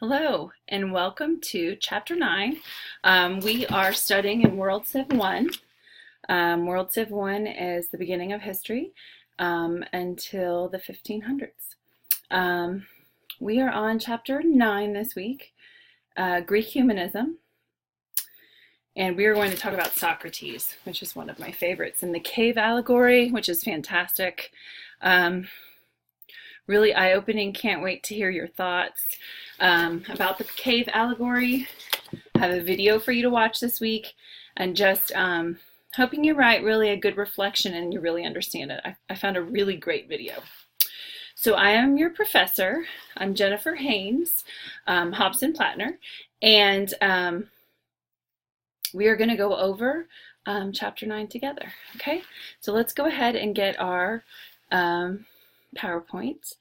Hello, and welcome to Chapter 9. We are studying in World Civ 1. World Civ 1 is the beginning of history until the 1500s. We are on Chapter 9 this week, Greek Humanism, and we are going to talk about Socrates, which is one of my favorites, and the cave allegory, which is fantastic. Really eye-opening. Can't wait to hear your thoughts about the cave allegory. I have a video for you to watch this week, and just hoping you write really a good reflection and you really understand it. I found a really great video. So I am your professor. I'm Jennifer Haynes, Hobson-Plattner, and we are going to go over Chapter 9 together. Okay, so let's go ahead and get our PowerPoint,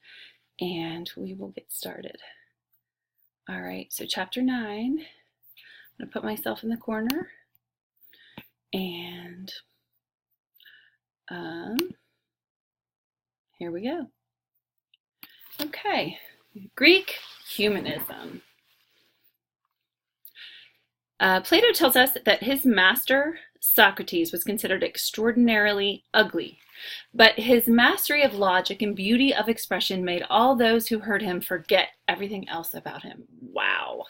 and we will get started. All right, so Chapter 9, I'm going to put myself in the corner, and here we go. Okay, Greek humanism. Plato tells us that his master, Socrates, was considered extraordinarily ugly, but his mastery of logic and beauty of expression made all those who heard him forget everything else about him. Wow.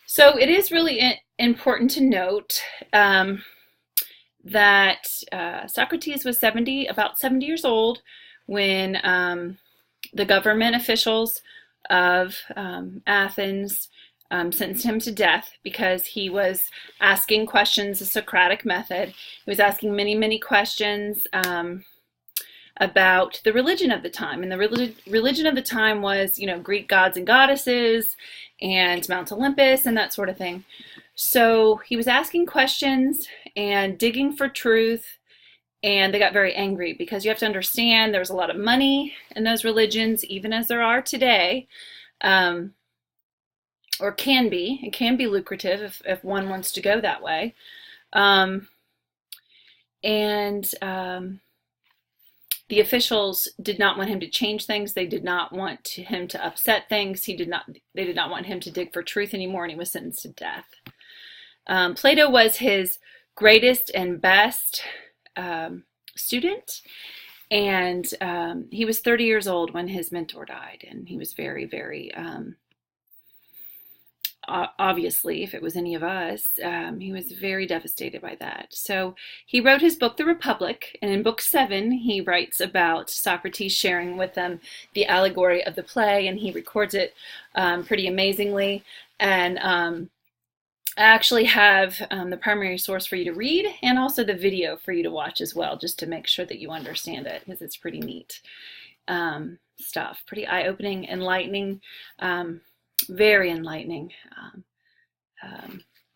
So it is really important to note that Socrates was about 70 years old when the government officials of Athens sentenced him to death because he was asking questions, the Socratic method. He was asking many questions about the religion of the time. And the religion of the time was, Greek gods and goddesses and Mount Olympus and that sort of thing. So he was asking questions and digging for truth, and they got very angry because you have to understand there was a lot of money in those religions, even as there are today. Or can be. It can be lucrative if one wants to go that way. The officials did not want him to change things. They did not want him to upset things. They did not want him to dig for truth anymore, and he was sentenced to death. Plato was his greatest and best student, and he was 30 years old when his mentor died, and he was very obviously, if it was any of us, he was very devastated by that. So he wrote his book, The Republic, and in book 7, he writes about Socrates sharing with them the allegory of the play, and he records it pretty amazingly. And I actually have the primary source for you to read and also the video for you to watch as well, just to make sure that you understand it, because it's pretty neat stuff, pretty eye-opening, enlightening, very enlightening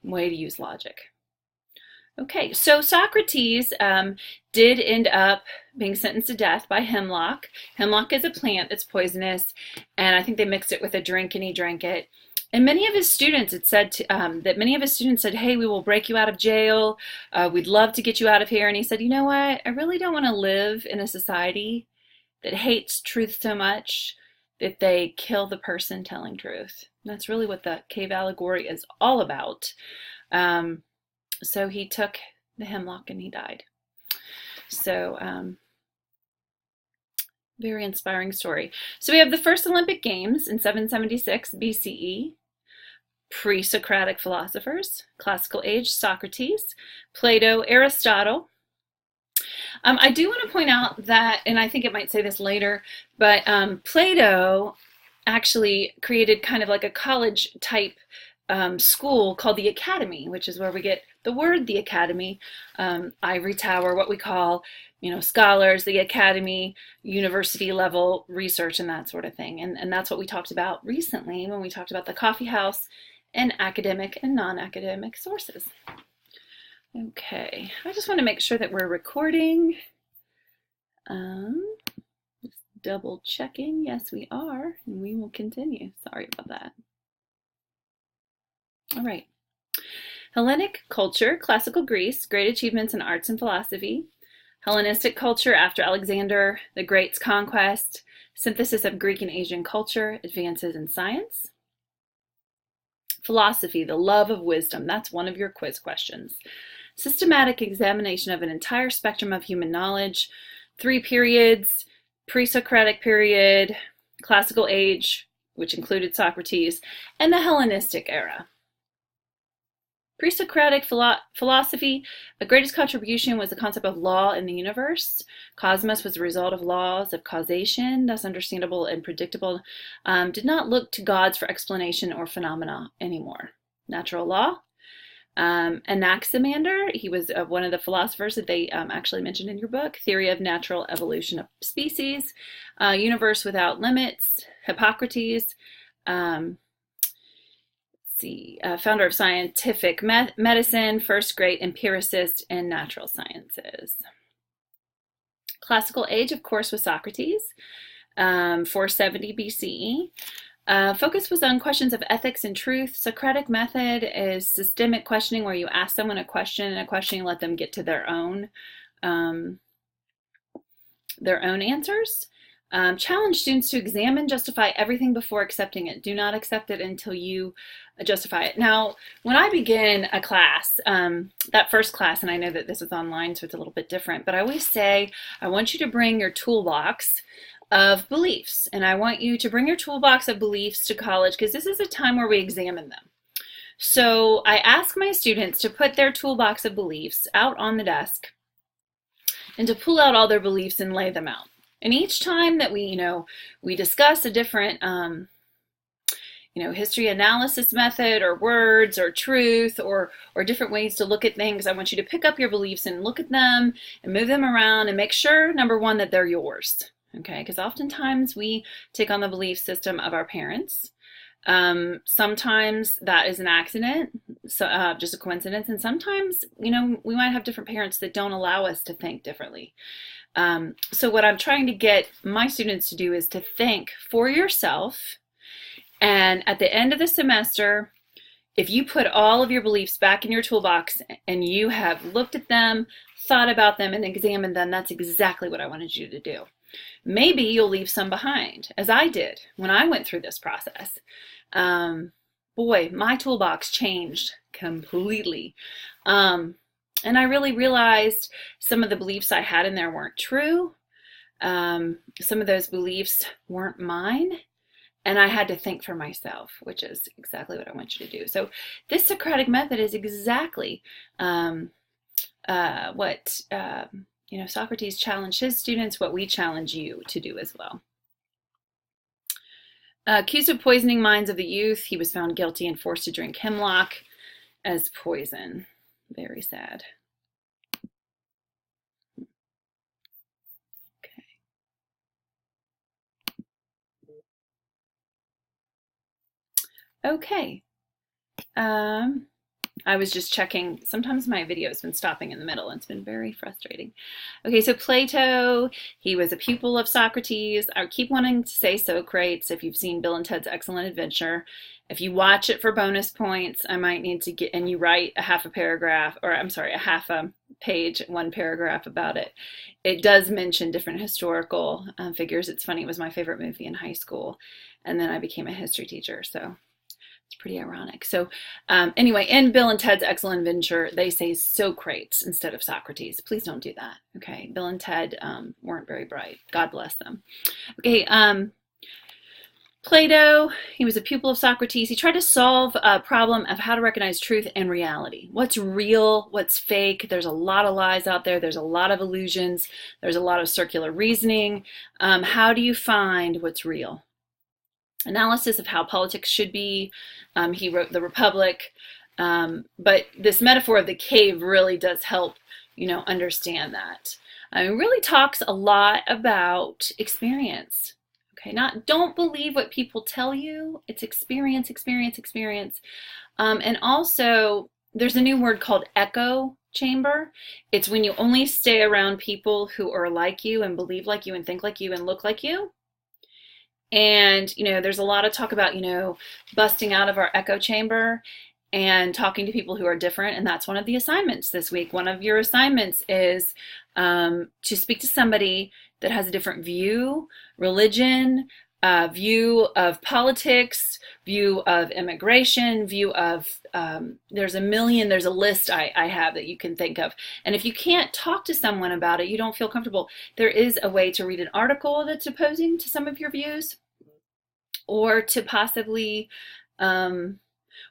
way to use logic. Okay, so Socrates did end up being sentenced to death by hemlock. Hemlock is a plant that's poisonous, and I think they mixed it with a drink, and he drank it. And many of his students had said hey, we will break you out of jail. We'd love to get you out of here. And he said, you know what? I really don't want to live in a society that hates truth so much that they kill the person telling truth. And that's really what the cave allegory is all about. So he took the hemlock and he died. So very inspiring story. So we have the first Olympic Games in 776 BCE. Pre-Socratic philosophers, classical age, Socrates, Plato, Aristotle. I do want to point out that, and I think it might say this later, but Plato actually created kind of like a college type school called the Academy, which is where we get the word the Academy, ivory tower, what we call, scholars, the Academy, university level research and that sort of thing. And that's what we talked about recently when we talked about the coffee house and academic and non-academic sources. Okay, I just want to make sure that we're recording. Just double checking. Yes, we are, and we will continue. Sorry about that. All right. Hellenic culture, classical Greece, great achievements in arts and philosophy. Hellenistic culture after Alexander the Great's conquest, synthesis of Greek and Asian culture, advances in science. Philosophy, the love of wisdom. That's one of your quiz questions. Systematic examination of an entire spectrum of human knowledge. 3 periods: pre-Socratic period, classical age, which included Socrates, and the Hellenistic era. Pre-Socratic philosophy, the greatest contribution was the concept of law in the universe. Cosmos was the result of laws of causation, thus understandable and predictable. Did not look to gods for explanation or phenomena anymore. Natural law. Anaximander, he was one of the philosophers that they actually mentioned in your book. Theory of natural evolution of species. Universe without limits. Hippocrates. Founder of scientific medicine, first great empiricist in natural sciences. Classical age, of course, was Socrates, 470 BCE. Focus was on questions of ethics and truth. Socratic method is systemic questioning, where you ask someone a question and let them get to their own answers. Challenge students to examine, justify everything before accepting it. Do not accept it until you justify it. Now, when I begin a class, that first class, and I know that this is online, so it's a little bit different, but I always say, I want you to bring your toolbox of beliefs, and I want you to bring your toolbox of beliefs to college, because this is a time where we examine them. So I ask my students to put their toolbox of beliefs out on the desk and to pull out all their beliefs and lay them out. And each time that we discuss a different, history analysis method or words or truth or different ways to look at things, I want you to pick up your beliefs and look at them and move them around and make sure, number one, that they're yours. Okay, because oftentimes we take on the belief system of our parents. Sometimes that is an accident, just a coincidence, and sometimes, we might have different parents that don't allow us to think differently. So what I'm trying to get my students to do is to think for yourself, and at the end of the semester, if you put all of your beliefs back in your toolbox and you have looked at them, thought about them, and examined them, that's exactly what I wanted you to do. Maybe you'll leave some behind, as I did when I went through this process. Boy, my toolbox changed completely. And I really realized some of the beliefs I had in there weren't true. Some of those beliefs weren't mine. And I had to think for myself, which is exactly what I want you to do. So this Socratic method is exactly what Socrates challenged his students, what we challenge you to do as well. Accused of poisoning minds of the youth, he was found guilty and forced to drink hemlock as poison. Very sad. Okay. I was just checking. Sometimes my video has been stopping in the middle, and it's been very frustrating. Okay, so Plato, he was a pupil of Socrates. I keep wanting to say Socrates if you've seen Bill and Ted's Excellent Adventure. If you watch it for bonus points, I might need to get, and you write a half a page, one paragraph about it. It does mention different historical figures. It's funny, it was my favorite movie in high school, and then I became a history teacher, so it's pretty ironic. So anyway, in Bill and Ted's Excellent Adventure, they say Socrates instead of Socrates. Please don't do that, okay? Bill and Ted weren't very bright. God bless them. Okay, Plato, he was a pupil of Socrates. He tried to solve a problem of how to recognize truth and reality. What's real, what's fake? There's a lot of lies out there. There's a lot of illusions. There's a lot of circular reasoning. How do you find what's real? Analysis of how politics should be. He wrote The Republic. But this metaphor of the cave really does help, understand that. It really talks a lot about experience. Okay, don't believe what people tell you. It's experience, experience, experience. And also, there's a new word called echo chamber. It's when you only stay around people who are like you and believe like you and think like you and look like you. And, there's a lot of talk about, busting out of our echo chamber and talking to people who are different. And that's one of the assignments this week. One of your assignments is to speak to somebody that has a different view, religion, view of politics, view of immigration, view of, there's a list I have that you can think of. And if you can't talk to someone about it, you don't feel comfortable, there is a way to read an article that's opposing to some of your views, or to possibly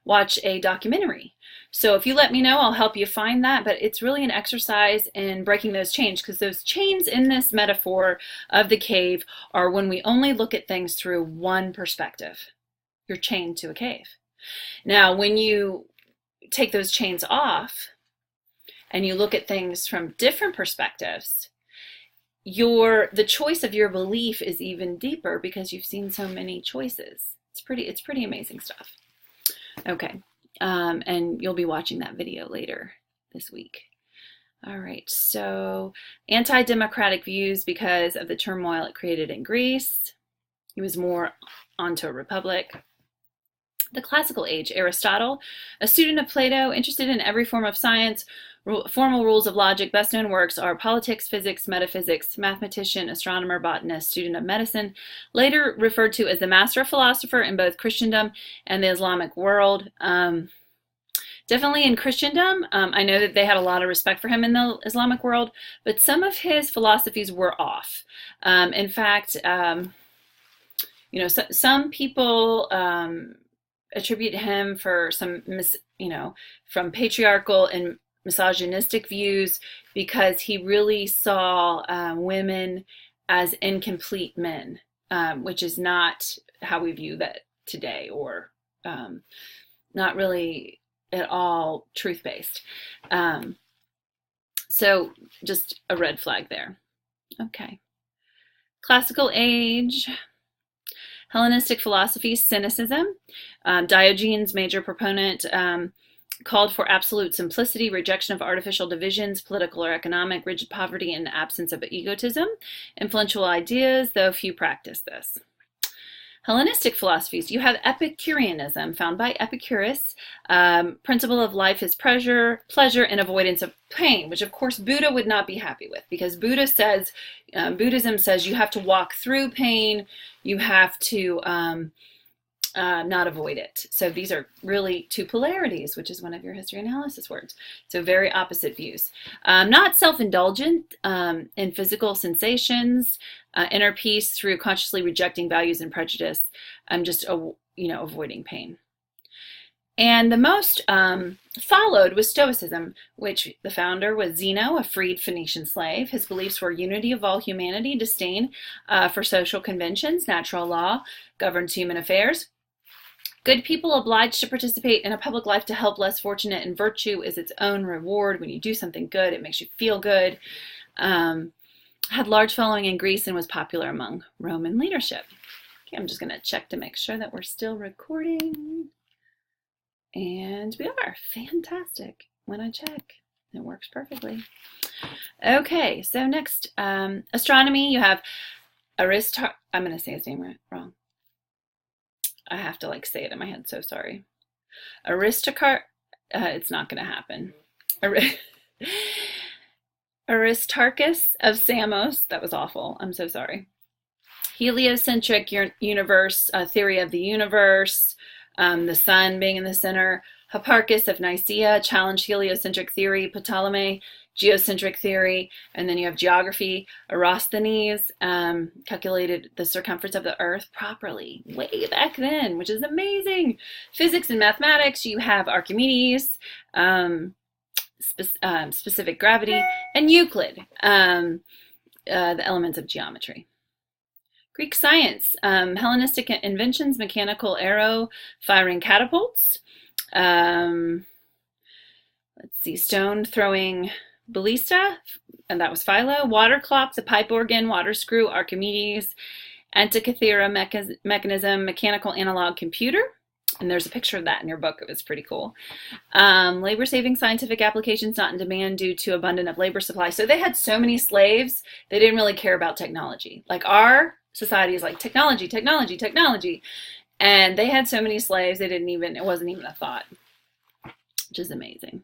watch a documentary. So if you let me know, I'll help you find that, but it's really an exercise in breaking those chains, because those chains in this metaphor of the cave are when we only look at things through one perspective. You're chained to a cave. Now, when you take those chains off and you look at things from different perspectives, the choice of your belief is even deeper because you've seen so many choices. It's pretty amazing stuff. Okay, and you'll be watching that video later this week. All right, so anti-democratic views because of the turmoil it created in Greece. He was more onto a republic. The classical age, Aristotle, a student of Plato, interested in every form of science, formal rules of logic. Best known works are Politics, Physics, Metaphysics, mathematician, astronomer, botanist, student of medicine, later referred to as the master philosopher in both Christendom and the Islamic world. Definitely in Christendom, I know that they had a lot of respect for him in the Islamic world, but some of his philosophies were off. In fact, some people attribute him for some, from patriarchal and misogynistic views, because he really saw women as incomplete men, which is not how we view that today, or not really at all truth-based. So just a red flag there. Okay. Classical age. Hellenistic philosophy, cynicism. Diogenes, major proponent, called for absolute simplicity, rejection of artificial divisions, political or economic, rigid poverty, and absence of egotism. Influential ideas, though few practice this. Hellenistic philosophies, you have Epicureanism, found by Epicurus. Principle of life is pleasure, and avoidance of pain, which of course Buddha would not be happy with, because Buddhism says you have to walk through pain, you have to not avoid it. So these are really two polarities, which is one of your history analysis words. So very opposite views. Not self-indulgent in physical sensations, inner peace through consciously rejecting values and prejudice, just avoiding pain. And the most followed was Stoicism, which the founder was Zeno, a freed Phoenician slave. His beliefs were unity of all humanity, disdain for social conventions, natural law governs human affairs. Good people obliged to participate in a public life to help less fortunate, and virtue is its own reward. When you do something good, it makes you feel good. Had large following in Greece and was popular among Roman leadership. Okay, I'm just going to check to make sure that we're still recording. And we are. Fantastic. When I check, it works perfectly. Okay, so next, astronomy, you have I'm going to say his name wrong. I have to say it in my head, so sorry. It's not going to happen. Aristarchus of Samos, that was awful, I'm so sorry. Heliocentric universe, theory of the universe, the sun being in the center. Hipparchus of Nicaea challenged heliocentric theory. Ptolemy, geocentric theory. And then you have geography. Eratosthenes calculated the circumference of the earth properly way back then, which is amazing. Physics and mathematics, you have Archimedes, specific gravity, and Euclid, the elements of geometry. Greek science, Hellenistic inventions, mechanical arrow, firing catapults. Let's see, stone throwing ballista, and that was Philo. Water clock, the pipe organ, water screw, Archimedes. Antikythera mechanism, mechanical analog computer. And there's a picture of that in your book. It was pretty cool. Labor-saving scientific applications not in demand due to abundance of labor supply. So they had so many slaves, they didn't really care about technology. Like our society is like technology, technology, technology. And they had so many slaves, it wasn't even a thought, which is amazing.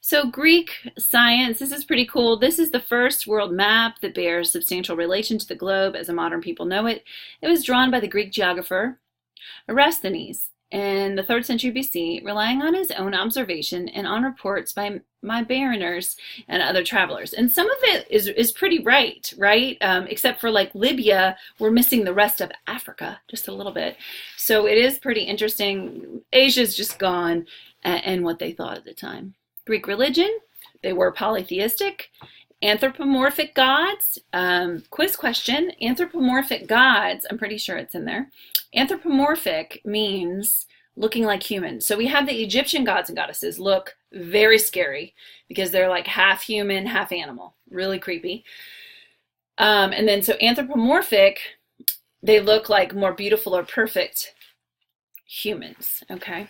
So Greek science, this is pretty cool. This is the first world map that bears substantial relation to the globe as a modern people know it. It was drawn by the Greek geographer Eratosthenes in the 3rd century BC, relying on his own observation and on reports by mariners and other travelers. And some of it is pretty right? Except for like Libya, we're missing the rest of Africa just a little bit. So it is pretty interesting. Asia's just gone, and what they thought at the time. Greek religion, they were polytheistic. Anthropomorphic gods, quiz question. Anthropomorphic gods, I'm pretty sure it's in there. Anthropomorphic means looking like human. So we have the Egyptian gods and goddesses look very scary because they're like half human, half animal. Really creepy. And then so anthropomorphic, they look like more beautiful or perfect humans, okay?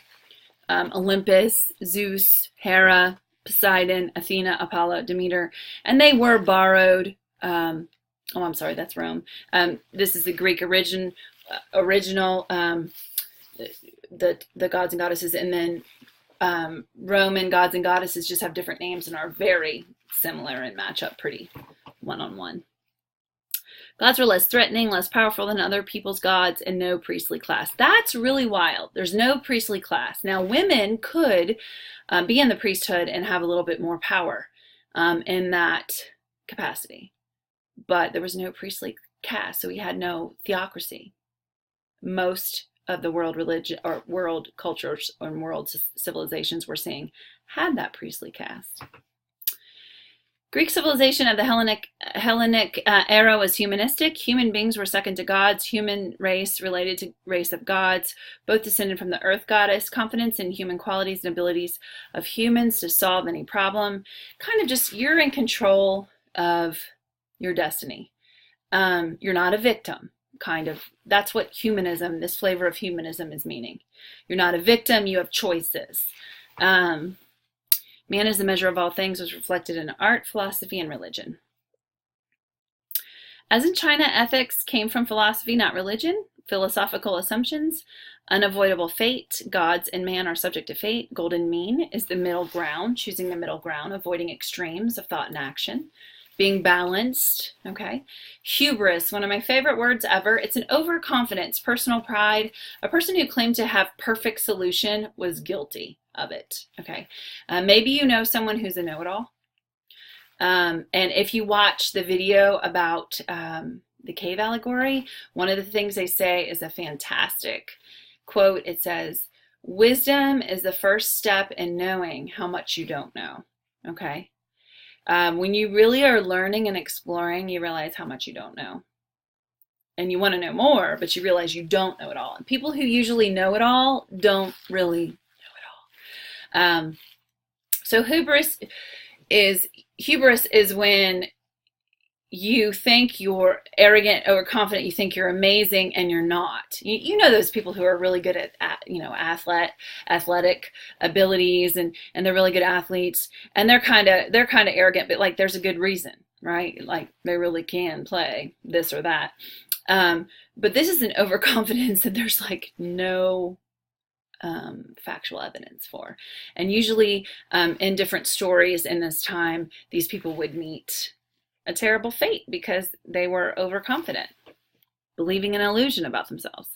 Olympus, Zeus, Hera, Poseidon, Athena, Apollo, Demeter, and they were borrowed. Oh, I'm sorry, that's Rome. This is the Greek original. The gods and goddesses, and then Roman gods and goddesses just have different names and are very similar and match up pretty one-on-one. Gods were less threatening, less powerful than other people's gods, and no priestly class. That's really wild. There's no priestly class. Now, women could be in the priesthood and have a little bit more power in that capacity, but there was no priestly caste, so we had no theocracy. Most of the world religion or world cultures or world civilizations we're seeing had that priestly caste. Greek civilization of the Hellenic era was humanistic. Human beings were second to gods. Human race related to race of gods, both descended from the earth goddess. Confidence in human qualities and abilities of humans to solve any problem. Kind of just you're in control of your destiny. You're not a victim. Kind of. That's what humanism, this flavor of humanism is meaning. You're not a victim. You have choices. Man is the measure of all things was reflected in art, philosophy, and religion. As in China, ethics came from philosophy, not religion. Philosophical assumptions, unavoidable fate, gods and man are subject to fate. Golden mean is the middle ground, choosing the middle ground, avoiding extremes of thought and action. Being balanced, okay? Hubris, one of my favorite words ever. It's an overconfidence, personal pride. A person who claimed to have perfect solution was guilty of it, okay? Maybe you know someone who's a know-it-all. And if you watch the video about the cave allegory, one of the things they say is a fantastic quote. It says, wisdom is the first step in knowing how much you don't know, okay? When you really are learning and exploring, you realize how much you don't know. And you want to know more, but you realize you don't know it all. And people who usually know it all don't really know it all. So hubris is when you think you're arrogant or confident, you think you're amazing, and you're not. You know those people who are really good at athletic abilities, and they're really good athletes, and they're kind of arrogant, but like there's a good reason, right? Like they really can play this or that. But this is an overconfidence that there's like no factual evidence for. And usually in different stories in this time, these people would meet a terrible fate because they were overconfident, believing an illusion about themselves.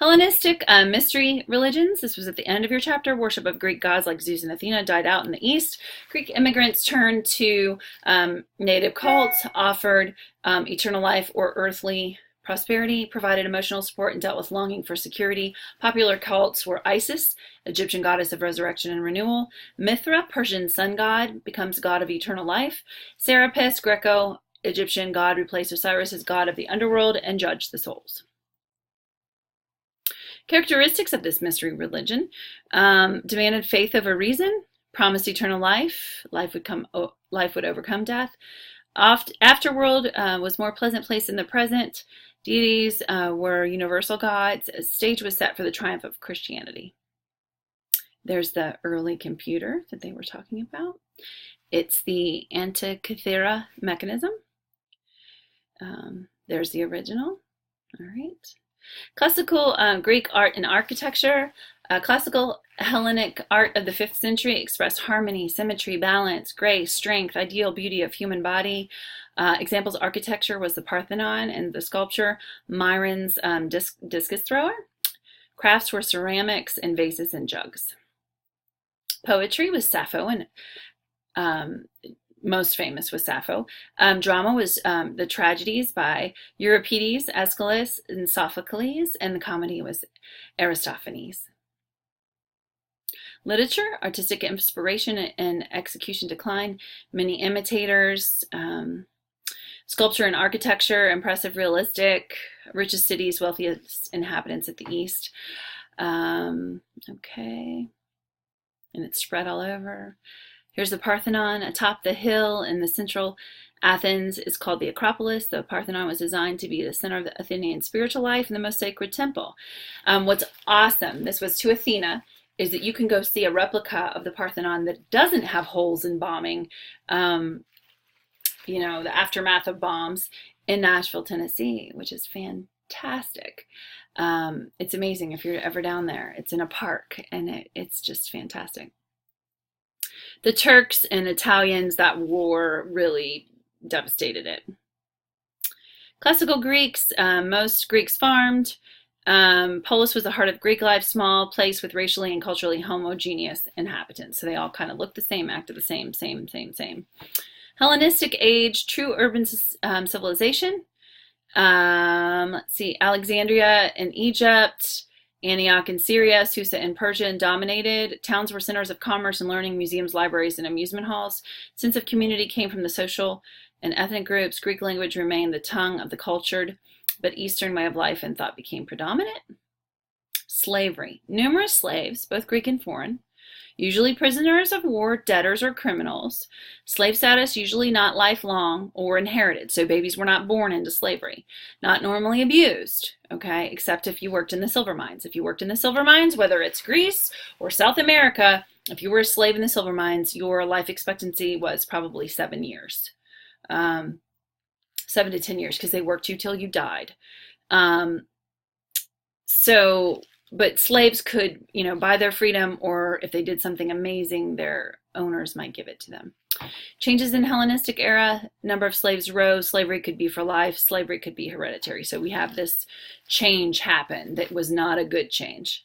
Hellenistic mystery religions, this was at the end of your chapter. Worship of Greek gods like Zeus and Athena died out in the East. Greek immigrants turned to native cults, offered eternal life or earthly prosperity, provided emotional support, and dealt with longing for security. Popular cults were Isis, Egyptian goddess of resurrection and renewal. Mithra, Persian sun god, becomes god of eternal life. Serapis, Greco-Egyptian god, replaced Osiris as god of the underworld and judged the souls. Characteristics of this mystery religion: demanded faith over reason, promised eternal life, life would overcome death. Afterworld was more pleasant place than the present. Deities were universal gods. A stage was set for the triumph of Christianity. There's the early computer that they were talking about. It's the Antikythera mechanism. There's the original. All right. Classical Greek art and architecture. Classical Hellenic art of the 5th century expressed harmony, symmetry, balance, grace, strength, ideal beauty of human body. Examples of architecture was the Parthenon and the sculpture Myron's discus thrower. Crafts were ceramics and vases and jugs. Poetry was Sappho, and most famous was Sappho. Drama was the tragedies by Euripides, Aeschylus, and Sophocles, and the comedy was Aristophanes. Literature, artistic inspiration and execution decline, many imitators, sculpture and architecture, impressive realistic, richest cities, wealthiest inhabitants at the east. Okay, and it's spread all over. Here's the Parthenon atop the hill in the central Athens is called the Acropolis. The Parthenon was designed to be the center of the Athenian spiritual life and the most sacred temple. What's awesome, this was to Athena, is that you can go see a replica of the Parthenon that doesn't have holes in bombing, you know, the aftermath of bombs in Nashville, Tennessee, which is fantastic. It's amazing if you're ever down there. It's in a park, and it's just fantastic. The Turks and Italians, that war really devastated it. Classical Greeks, most Greeks farmed. Polis was the heart of Greek life, small place with racially and culturally homogeneous inhabitants. So they all kind of look the same, acted the same. Hellenistic age, true urban civilization. Let's see, Alexandria in Egypt, Antioch in Syria, Susa in Persia, and dominated. Towns were centers of commerce and learning, museums, libraries, and amusement halls. Sense of community came from the social and ethnic groups. Greek language remained the tongue of the cultured, but Eastern way of life and thought became predominant. Slavery. Numerous slaves, both Greek and foreign, usually prisoners of war, debtors, or criminals. Slave status usually not lifelong or inherited, so babies were not born into slavery. Not normally abused, okay, except if you worked in the silver mines. If you worked in the silver mines, whether it's Greece or South America, if you were a slave in the silver mines, your life expectancy was probably 7 years. 7 to 10 years, because they worked you till you died. But slaves could, you know, buy their freedom, or if they did something amazing, their owners might give it to them. Changes in Hellenistic era, number of slaves rose. Slavery could be for life. Slavery could be hereditary. So we have this change happen that was not a good change.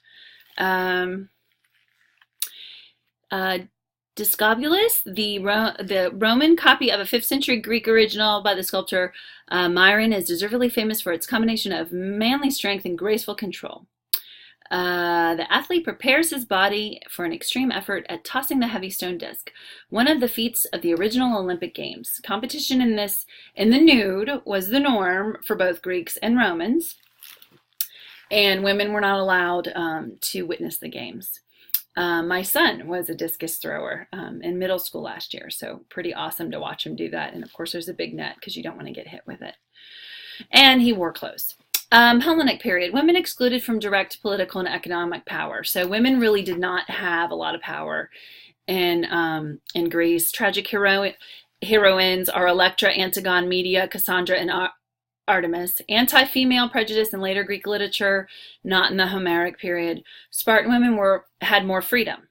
Discobulus, the Roman copy of a 5th century Greek original by the sculptor Myron, is deservedly famous for its combination of manly strength and graceful control. The athlete prepares his body for an extreme effort at tossing the heavy stone disc, one of the feats of the original Olympic Games. Competition in the nude was the norm for both Greeks and Romans, and women were not allowed to witness the games. My son was a discus thrower in middle school last year, so pretty awesome to watch him do that. And of course, there's a big net because you don't want to get hit with it. And he wore clothes. Hellenic period, women excluded from direct political and economic power. So women really did not have a lot of power in Greece. Tragic heroines are Electra, Antigone, Medea, Cassandra, and Artemis. Anti-female prejudice in later Greek literature, not in the Homeric period. Spartan women had more freedom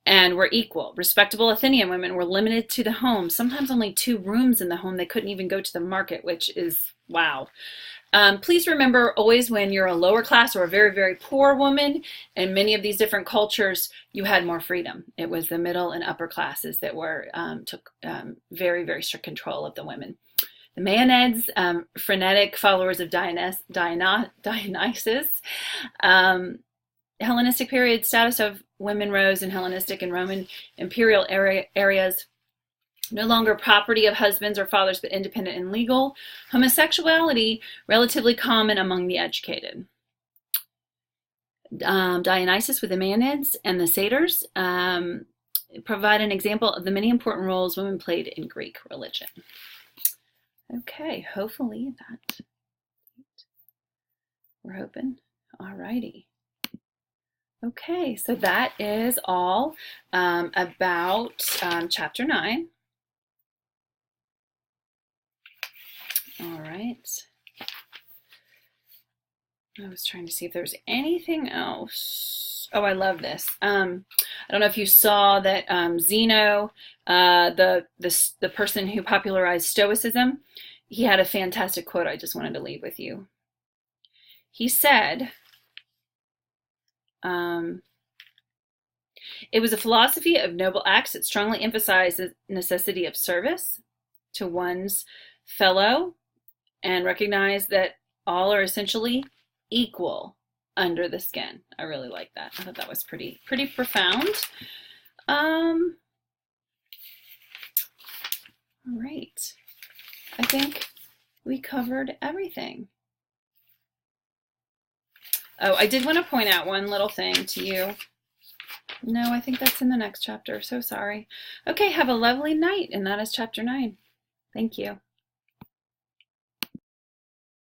and were equal. Respectable Athenian women were limited to the home, sometimes only 2 rooms in the home. They couldn't even go to the market, which is wow. Please remember always, when you're a lower class or a very, very poor woman, in many of these different cultures, you had more freedom. It was the middle and upper classes that took very, very strict control of the women. The Maenads, frenetic followers of Dionysus. Hellenistic period, status of women rose in Hellenistic and Roman imperial areas. No longer property of husbands or fathers, but independent and legal. Homosexuality, relatively common among the educated. Dionysus with the Maenads and the Satyrs provide an example of the many important roles women played in Greek religion. Okay, hopefully that, we're hoping. Alrighty. Okay, so that is all about chapter 9. All right. I was trying to see if there was anything else. Oh, I love this. I don't know if you saw that Zeno, the person who popularized Stoicism, he had a fantastic quote I just wanted to leave with you. He said, Um, it was a philosophy of noble acts that strongly emphasized the necessity of service to one's fellow and recognized that all are essentially equal under the skin. I really like that. I thought that was pretty profound. All right. I think we covered everything. Oh, I did want to point out one little thing to you. No, I think that's in the next chapter. So sorry. Okay, have a lovely night, and that is chapter 9. Thank you.